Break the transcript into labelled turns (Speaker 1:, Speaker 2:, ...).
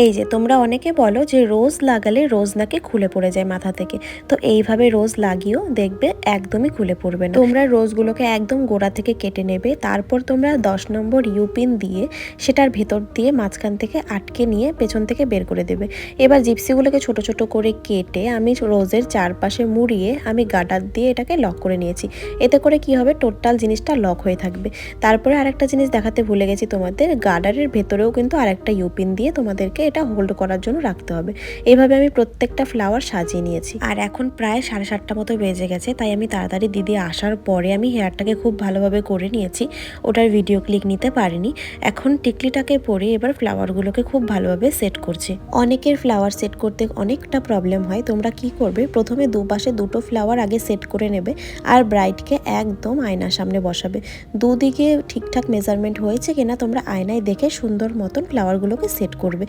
Speaker 1: এই যে তোমরা অনেকে বলো যে রোজ লাগালে রোজ নাকি খুলে পড়ে যায় মাথা থেকে, তো এইভাবে রোজ লাগিয়েও দেখবে একদমই খুলে পড়বে না। তোমরা রোজগুলোকে একদম গোড়া থেকে কেটে নেবে, তারপর তোমরা 10 নম্বর ইউপিন দিয়ে সেটার ভেতর দিয়ে মাঝখান থেকে আটকে নিয়ে পেছন থেকে বের করে দেবে। এবার জিপসিগুলোকে ছোট ছোট করে কেটে আমি রোজের চারপাশে মুড়িয়ে আমি গার্ডার দিয়ে এটাকে লক করে নিয়েছি। এতে করে কি হবে, টোটাল জিনিসটা লক হয়ে থাকবে। তারপরে আরেকটা জিনিস দেখাতে ভুলে গেছি তোমাদের, গার্ডারের ভেতরেও কিন্তু আরেকটা ইউপিন দিয়ে তোমাদের এটা হোল্ড করার জন্য রাখতে হবে। এইভাবে আমি প্রত্যেকটা ফ্লাওয়ার সাজিয়ে নিয়েছি। আর এখন প্রায় 7:30 মতো বেজে গেছে, তাই আমি তাড়াতাড়ি দিদি আসার পরে আমি হেয়ারটাকে খুব ভালোভাবে করে নিয়েছি, ওটার ভিডিও ক্লিক নিতে পারিনি। এখন টিকলিটাকে পরে এবার ফ্লাওয়ারগুলোকে খুব ভালোভাবে সেট করছি। অনেকের ফ্লাওয়ার সেট করতে অনেকটা প্রবলেম হয়, তোমরা কি করবে, প্রথমে দুপাশে দুটো ফ্লাওয়ার আগে সেট করে নেবে আর ব্রাইডকে একদম আয়নার সামনে বসাবে। দুদিকে ঠিকঠাক মেজারমেন্ট হয়েছে কিনা তোমরা আয়নায় দেখে সুন্দর মতন ফ্লাওয়ারগুলোকে সেট করবে।